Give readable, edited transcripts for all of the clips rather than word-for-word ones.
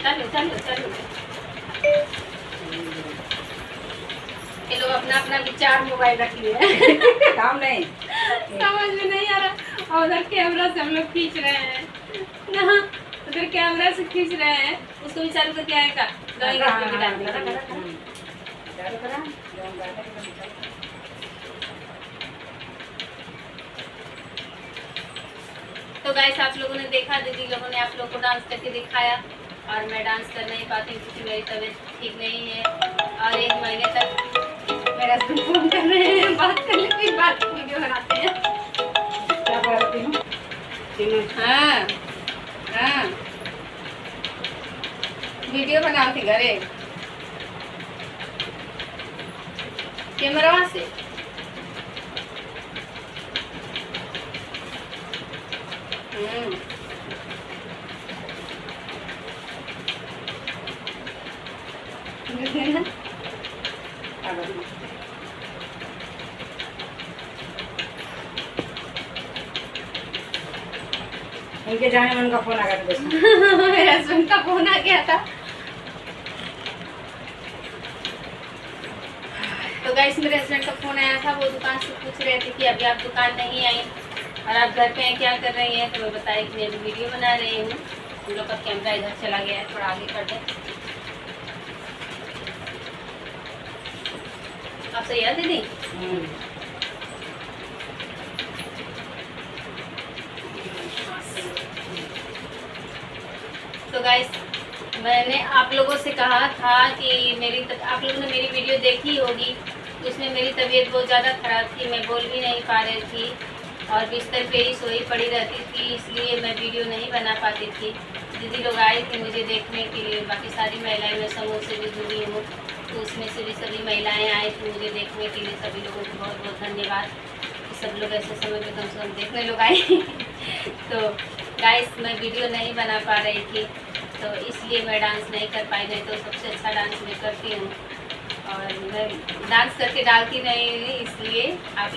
चलो चलो चलो, ये लोग अपना अपना विचार मोबाइल रख लिए काम नहीं समझ में नहीं आ रहा। और उधर कैमरा से हम लोग खींच रहे हैं ना, उधर कैमरा से खींच रहे हैं, उसको भी चालू करके आएगा तो गाइस आप लोगों ने देखा, दीदी लोगों ने आप लोगों को डांस करके दिखाया और मैं डांस कर नहीं पाती क्योंकि मेरी तबीयत ठीक नहीं है। और 1 महीने तक मेरा हस्बैंड फोन कर रहे हैं, बात कर ले फिर बात वीडियो बनाते हैं। क्या करती हूँ? हाँ हाँ वीडियो बनाती घरे कैमरा से। उनके जाने में उनका फोन आ गया था। मेरे हस्बैंड का फोन आ गया था। तो गाइस मेरे हस्बैंड का फोन आया था, वो दुकान से पूछ रहे थे कि अभी आप दुकान नहीं आई और आप घर पे हैं, क्या कर रही हैं। तो मैं बताया कि मैं अभी वीडियो बना रही हूँ। हम लोग का कैमरा इधर चला गया है, थोड़ा आगे कर दें। आप सही है दीदी? तो गाइस मैंने आप लोगों से कहा था कि आप लोगों ने मेरी वीडियो देखी होगी, उसमें मेरी तबीयत बहुत ज़्यादा ख़राब थी, मैं बोल भी नहीं पा रही थी और बिस्तर पे ही सोई पड़ी रहती थी, इसलिए मैं वीडियो नहीं बना पाती थी। दीदी लोग आए थे मुझे देखने के लिए, बाकी सारी महिलाएं, मैं समूह से भी जुड़ी हूँ तो उसमें से भी सभी महिलाएँ आई थी मुझे देखने के लिए। सभी लोगों को बहुत बहुत धन्यवाद कि सब लोग ऐसे समय में कम से कम देखने लोग आए तो गाइस मैं वीडियो नहीं बना पा रही थी तो इसलिए मैं डांस नहीं कर पाई, नहीं तो सबसे अच्छा डांस मैं करती हूँ और मैं डांस करके डालती नहीं, इसलिए आप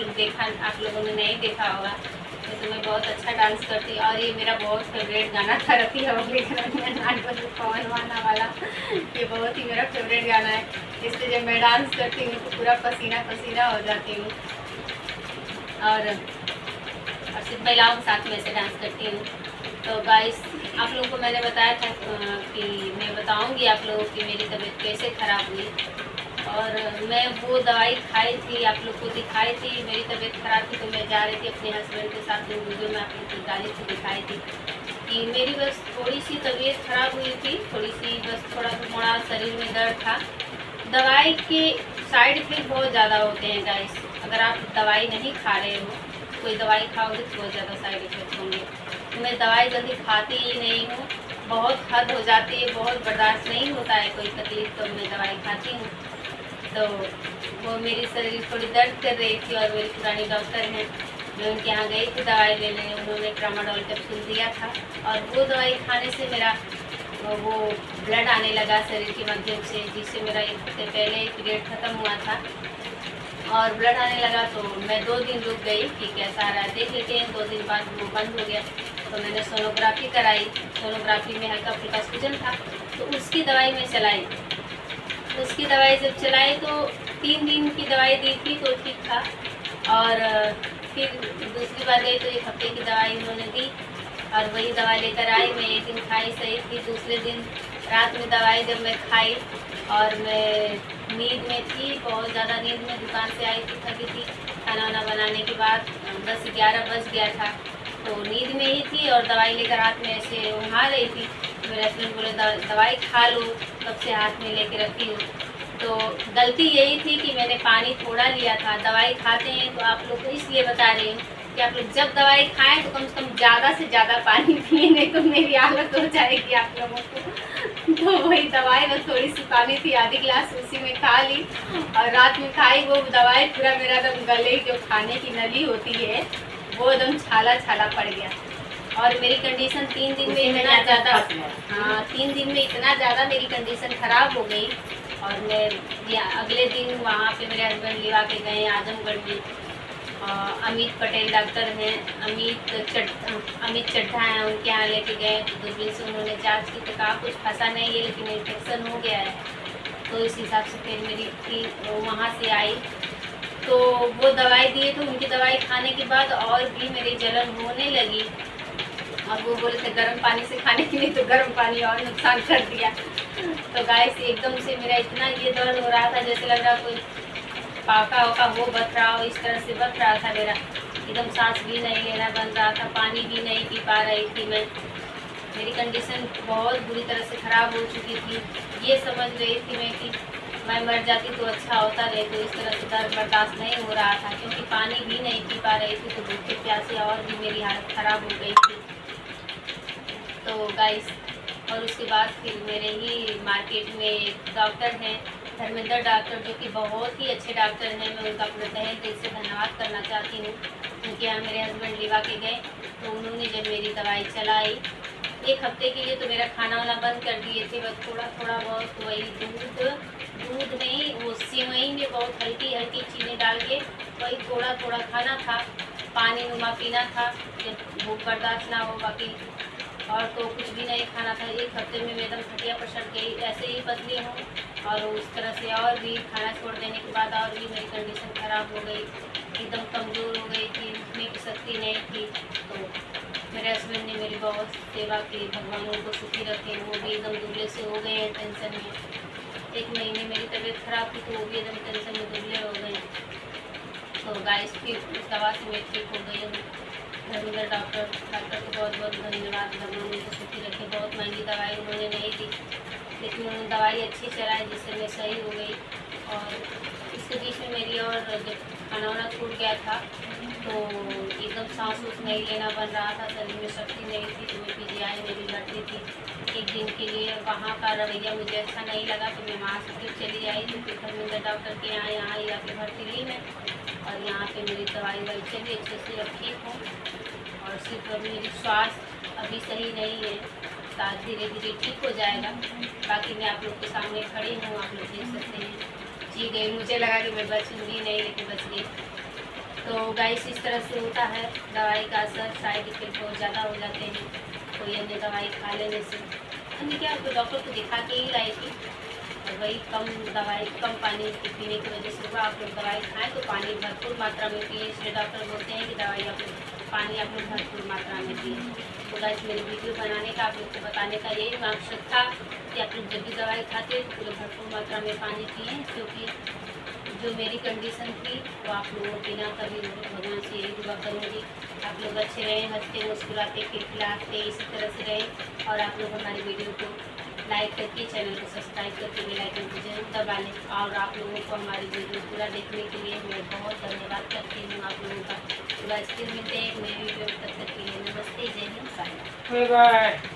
लोगों ने नहीं देखा होगा। तो मैं बहुत अच्छा डांस करती और ये मेरा बहुत फेवरेट गाना था रतिया बबली पवन वाना वाला, ये बहुत ही मेरा फेवरेट गाना है। इससे जब मैं डांस करती हूँ तो पूरा पसीना पसीना हो जाती हूँ और सिर्फ महिलाओं के साथ में ऐसे डांस करती हूँ। तो गाइस आप लोगों को मैंने बताया था कि मैं बताऊंगी आप लोगों की मेरी तबीयत कैसे ख़राब हुई और मैं वो दवाई खाई थी, आप लोग को दिखाई थी। मेरी तबीयत ख़राब थी तो मैं जा रही थी अपने हस्बैंड के साथ, जो वीडियो में आप लोग को डाली थी दिखाई थी कि मेरी बस थोड़ी सी तबीयत ख़राब हुई थी, थोड़ी सी बस थोड़ा मोड़ा शरीर में दर्द था। दवाई के साइड इफेक्ट बहुत ज़्यादा होते हैं गाइस, अगर आप दवाई नहीं खा रहे हो, कोई दवाई खाओगे तो बहुत ज़्यादा साइड इफेक्ट होंगे। मैं दवाई जल्दी खाती ही नहीं हूँ, बहुत हद हो जाती है, बहुत बर्दाश्त नहीं होता है कोई तकलीफ तो मैं दवाई खाती हूँ। तो वो मेरी शरीर थोड़ी दर्द कर रही थी और मेरी पुरानी डॉक्टर हैं, मैं उनके यहाँ गई थी दवाई लेने, उन्होंने ट्रामाडोल कैप्सूल दिया था और वो दवाई खाने से मेरा वो ब्लड आने लगा शरीर के माध्यम से, जिससे मेरा 1 हफ्ते पहले पीरियड ख़त्म हुआ था और ब्लड आने लगा। तो मैं 2 दिन रुक गई कि कैसा आ रहा है देख लेते हैं। 2 दिन बाद वो बंद हो गया तो मैंने सोनोग्राफी कराई, सोनोग्राफी में हल्का फुल्का सूजन था तो उसकी दवाई मैं चलाई। उसकी दवाई जब चलाई तो 3 दिन की दवाई दी थी तो ठीक था और फिर दूसरी बार गई तो 1 हफ्ते की दवाई उन्होंने दी और वही दवाई लेकर आई। मैं 1 दिन खाई सही थी, दूसरे दिन रात में दवाई जब मैं खाई और मैं नींद में थी, बहुत ज़्यादा नींद में, दुकान से आई थी, थकी थी, खाना वाना बनाने के बाद 10-11 बज गया था तो नींद में ही थी और दवाई लेकर हाथ में ऐसे उंघा रही थी। मेरे हस्बैंड बोले दवाई खा लो, तब से हाथ में लेके रखी हूँ। तो गलती यही थी कि मैंने पानी थोड़ा लिया था। दवाई खाते हैं तो आप लोग को इसलिए बता रही हूँ कि आप लोग जब दवाई खाएं तो कम से कम ज़्यादा से ज़्यादा पानी पिए, नहीं तो मेरी हालत हो जाएगी आप लोगों को। तो वही दवाई बस थोड़ी सी पानी थी, आधी गिलास उसी में खा ली और रात में खाई वो दवाई, पूरा मेरा एकदम गले जो खाने की नली होती है वो एकदम छाला छाला पड़ गया और मेरी कंडीशन 3 दिन में इतना ज़्यादा, हाँ 3 दिन में इतना ज़्यादा मेरी कंडीशन ख़राब हो गई और मैं अगले दिन वहाँ पे मेरे हस्बैंड लिवा के गए आजमगढ़ में अमित पटेल डॉक्टर हैं, अमित चड्ढा हैं, उनके यहाँ लेके गए तो दूरबीन से उन्होंने जांच की तो कहा कुछ फंसा नहीं है लेकिन इन्फेक्शन हो गया है। तो इस हिसाब से फिर मेरी थी वहाँ से आई तो वो दवाई दिए तो उनकी दवाई खाने के बाद और भी मेरी जलन होने लगी और वो बोले थे गर्म पानी से खाने के लिए, तो गर्म पानी और नुकसान कर दिया। तो गाइस एकदम से मेरा इतना ये दर्द हो रहा था जैसे लग रहा कोई पाका वाका वो बच रहा हो, इस तरह से बच रहा था मेरा। एकदम सांस भी नहीं लेना बन रहा था, पानी भी नहीं पी पा रही थी मैं। मेरी कंडीशन बहुत बुरी तरह से ख़राब हो चुकी थी। ये समझ रही थी मैं कि मैं मर जाती तो अच्छा होता, नहीं तो इस तरह से दर्द बर्दाश्त नहीं हो रहा था क्योंकि पानी भी नहीं पी पा रही थी। तो भूखे प्यासे और भी मेरी हालत ख़राब हो गई थी। तो गाइस और उसके बाद फिर मेरे ही मार्केट में एक डॉक्टर हैं धर्मेंद्र डॉक्टर, जो कि बहुत ही अच्छे डॉक्टर हैं। मैं उनका अपने तहे दिल से धन्यवाद करना चाहती हूँ। उनके यहाँ मेरे हस्बैंड लिवा के गए तो उन्होंने जब मेरी दवाई चलाई 1 हफ्ते के लिए तो मेरा खाना वाना बंद कर दिए थे। बस थोड़ा थोड़ा बहुत वही दूध नहीं, वो सिवई में बहुत हल्की हल्की चीनी डाल के वही थोड़ा थोड़ा खाना था, पानी नुमा पीना था जब भूख बर्दाश्त ना हो, बाकी और तो कुछ भी नहीं खाना था। 1 हफ्ते में मैं एकदम खटिया पर सट गई, ऐसे ही पतली हूँ और उस तरह से और भी खाना छोड़ देने के बाद और भी मेरी कंडीशन ख़राब हो गई, एकदम कमज़ोर हो गई थी, उठने की शक्ति नहीं थी। तो मेरे हस्बैंड ने मेरी बहुत सेवा की, भगवान उनको सुखी रखे। वो भी एकदम दुबले से हो गए हैं टेंशन में। 1 महीने मेरी तबीयत ख़राब थी तो वो भी एकदम टेंशन में दुबले हो गए। तो गाइस फिर उस दवा से मैं ठीक हो गई हूँ। धर्मेंद्र डॉक्टर को बहुत बहुत धन्यवाद, भगवान उनको सुखी रखे। बहुत महंगी दवाई उन्होंने नहीं दी लेकिन उन्होंने दवाई अच्छी चलाई जिससे मैं सही हो गई। और इसके बीच में मेरी और जब खाना वाना छूट गया था तो एकदम सांस उस नहीं लेना बन रहा था, शरीर में शक्ति नहीं थी। तो मैं PGI में भी भर्ती थी 1 दिन के लिए। वहाँ का रवैया मुझे अच्छा नहीं लगा तो मैं वहाँ से फिर चली आई तो फिर धर्मेंद्र डॉक्टर के यहाँ ही आके भर्ती ली मैं और यहाँ पे मेरी दवाई वाई चली अच्छे से, अब ठीक हूँ। और सिर्फ मेरी स्वास्थ्य अभी सही नहीं है, साथ धीरे धीरे ठीक हो जाएगा। बाकी मैं आप लोग के सामने खड़ी हूँ, आप लोग देख सकते हैं। जी गई, मुझे लगा कि मैं बचूँगी नहीं लेकिन बच गई। तो गाइस इस तरह से होता है दवाई का असर, साइड इफेक्ट बहुत ज़्यादा हो जाते हैं कोई अन्य दवाई खा लेने से। अन्य क्या, तो डॉक्टर को दिखा के ही लाई थी और वही कम दवाई कम पानी पीने की वजह से हुआ। आप लोग दवाई खाएँ तो पानी भरपूर मात्रा में पिए, इसलिए डॉक्टर बोलते हैं कि दवाई आप लोग पानी आप लोग भरपूर मात्रा में पिए। तो गाइस मेरी वीडियो बनाने का आप लोग को बताने का यही मकसद था कि आप लोग जब भी दवाई खाते हैं तो भरपूर मात्रा में पानी पिए, क्योंकि जो मेरी कंडीशन थी वो आप लोगों के ना कभी भगवान से यही दुआ करूँगी आप लोग अच्छे रहें, हंसते मुस्कुराते खिलखिलाते इसी तरह से रहें। और आप लोग हमारी वीडियो को लाइक करके चैनल को सब्सक्राइब करके बेल आइकन को जरूर दबा लें। और आप लोगों को हमारी वीडियो पूरा देखने के लिए मैं बहुत धन्यवाद करती हूँ आप लोगों का। पूरा स्किल मिलते हैं एक नई वीडियो, तब तक के लिए नमस्ते, जय हिंद, बाय।